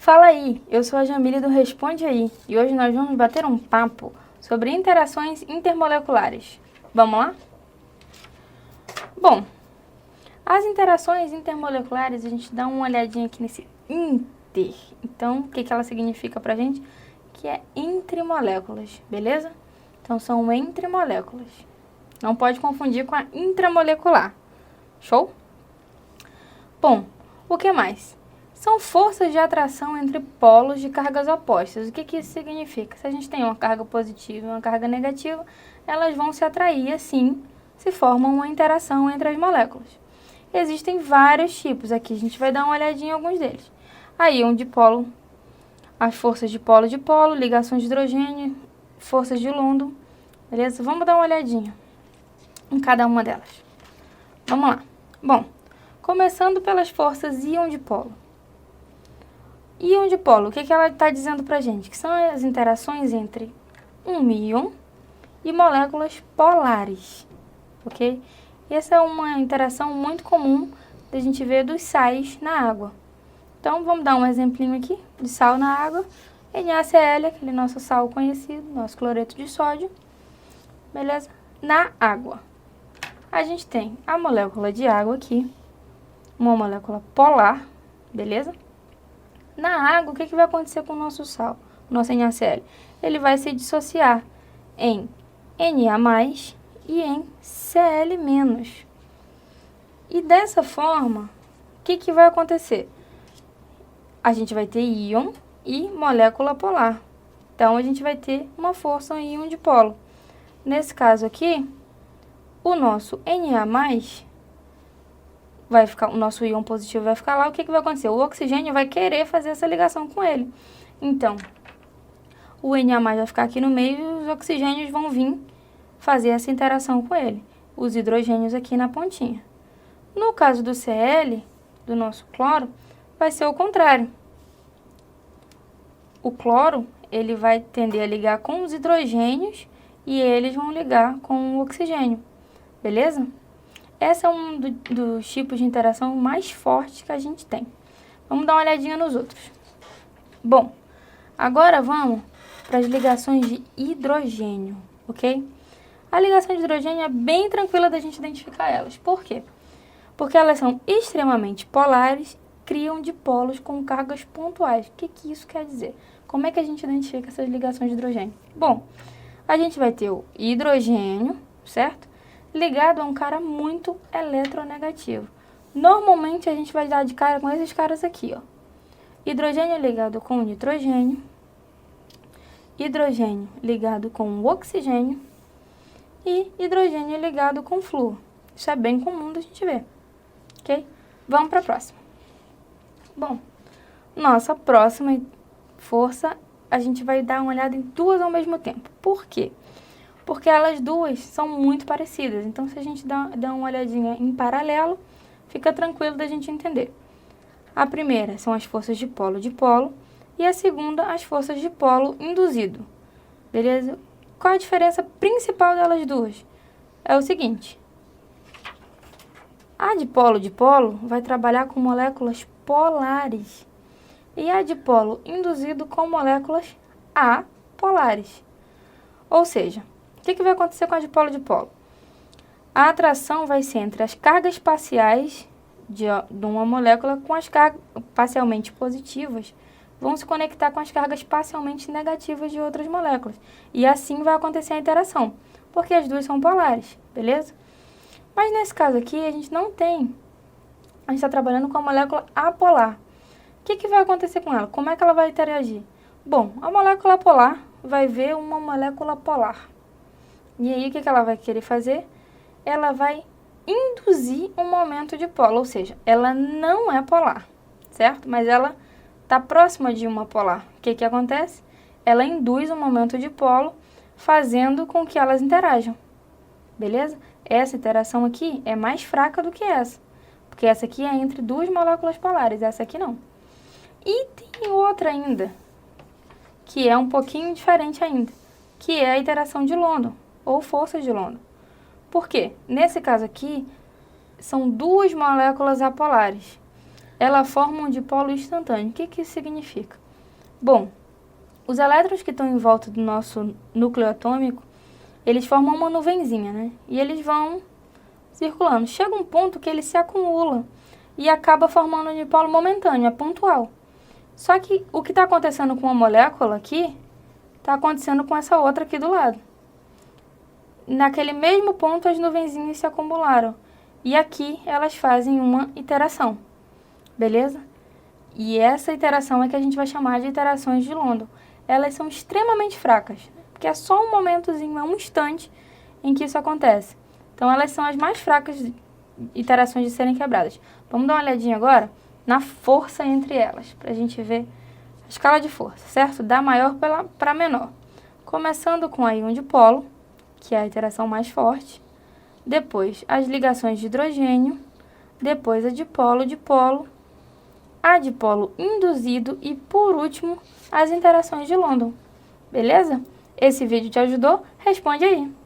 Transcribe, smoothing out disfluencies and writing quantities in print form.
Fala aí, eu sou a Jamile do Responde Aí e hoje nós vamos bater um papo sobre interações intermoleculares. Vamos lá? Bom, as interações intermoleculares, a gente dá uma olhadinha aqui nesse inter. Então, o que ela significa pra gente? Que é entre moléculas, beleza? Então, são entre moléculas. Não pode confundir com a intramolecular. Show? Bom, o que mais? São forças de atração entre polos de cargas opostas. O que isso significa? Se a gente tem uma carga positiva e uma carga negativa, elas vão se atrair e assim se forma uma interação entre as moléculas. Existem vários tipos aqui, a gente vai dar uma olhadinha em alguns deles. A íon dipolo, as forças de polo, ligações de hidrogênio, forças de London, beleza? Vamos dar uma olhadinha em cada uma delas. Vamos lá. Bom, começando pelas forças íon dipolo. Íon dipolo, o que ela está dizendo para a gente? Que são as interações entre um íon e moléculas polares, ok? E essa é uma interação muito comum da gente ver dos sais na água. Então, vamos dar um exemplinho aqui de sal na água. NaCl, aquele nosso sal conhecido, nosso cloreto de sódio, beleza? Na água. A gente tem a molécula de água aqui, uma molécula polar, beleza? Na água, o que vai acontecer com o nosso sal, o nosso NaCl? Ele vai se dissociar em Na+, e em Cl-. E dessa forma, o que vai acontecer? A gente vai ter íon e molécula polar. Então, a gente vai ter uma força íon dipolo. Nesse caso aqui, o nosso Na+, vai ficar, o nosso íon positivo vai ficar lá. O que vai acontecer? O oxigênio vai querer fazer essa ligação com ele. Então, o Na+ vai ficar aqui no meio e os oxigênios vão vir fazer essa interação com ele. Os hidrogênios aqui na pontinha. No caso do Cl, do nosso cloro, vai ser o contrário. O cloro, ele vai tender a ligar com os hidrogênios e eles vão ligar com o oxigênio. Beleza? Esse é um dos tipos de interação mais fortes que a gente tem. Vamos dar uma olhadinha nos outros. Bom, agora vamos para as ligações de hidrogênio, ok? A ligação de hidrogênio é bem tranquila da gente identificar elas. Por quê? Porque elas são extremamente polares, criam dipolos com cargas pontuais. O que isso quer dizer? Como é que a gente identifica essas ligações de hidrogênio? Bom, a gente vai ter o hidrogênio, certo? Ligado a um cara muito eletronegativo. Normalmente a gente vai dar de cara com esses caras aqui, ó. Hidrogênio ligado com nitrogênio, hidrogênio ligado com o oxigênio e hidrogênio ligado com flúor. Isso é bem comum da gente ver, ok? Vamos para a próxima. Bom, nossa próxima força, a gente vai dar uma olhada em duas ao mesmo tempo. Por quê? Porque elas duas são muito parecidas. Então, se a gente dá uma olhadinha em paralelo, fica tranquilo da gente entender. A primeira são as forças de polo e a segunda, as forças de polo induzido. Beleza? Qual a diferença principal delas duas? É o seguinte. A de polo vai trabalhar com moléculas polares e a de polo induzido com moléculas apolares. Ou seja, o que vai acontecer com a de polo? A atração vai ser entre as cargas parciais de uma molécula com as cargas parcialmente positivas vão se conectar com as cargas parcialmente negativas de outras moléculas. E assim vai acontecer a interação, porque as duas são polares, beleza? Mas nesse caso aqui, a gente não tem. A gente está trabalhando com a molécula apolar. O que vai acontecer com ela? Como é que ela vai interagir? Bom, a molécula polar vai ver uma molécula polar. E aí, o que ela vai querer fazer? Ela vai induzir um momento de polo, ou seja, ela não é polar, certo? Mas ela está próxima de uma polar. O que acontece? Ela induz um momento de polo, fazendo com que elas interajam, beleza? Essa interação aqui é mais fraca do que essa, porque essa aqui é entre duas moléculas polares, essa aqui não. E tem outra ainda, que é um pouquinho diferente ainda, que é a interação de London, ou força de London. Por quê? Nesse caso aqui, são duas moléculas apolares. ela forma um dipolo instantâneo. O que que isso significa? Bom, os elétrons que estão em volta do nosso núcleo atômico, eles formam uma nuvenzinha, né? E eles vão circulando. Chega um ponto que ele se acumula e acaba formando um dipolo momentâneo, é pontual. Só que o que está acontecendo com uma molécula aqui, está acontecendo com essa outra aqui do lado. Naquele mesmo ponto, as nuvenzinhas se acumularam. E aqui elas fazem uma interação, beleza? E essa interação é que a gente vai chamar de interações de London. Elas são extremamente fracas, porque é só um momentozinho, é um instante em que isso acontece. Então, elas são as mais fracas interações de serem quebradas. Vamos dar uma olhadinha agora na força entre elas, para a gente ver a escala de força, certo? Da maior para menor. Começando com a íon dipolo, que é a interação mais forte. Depois, as ligações de hidrogênio. Depois, a dipolo-dipolo. A dipolo induzido e, por último, as interações de London. Beleza? Esse vídeo te ajudou? Responde aí!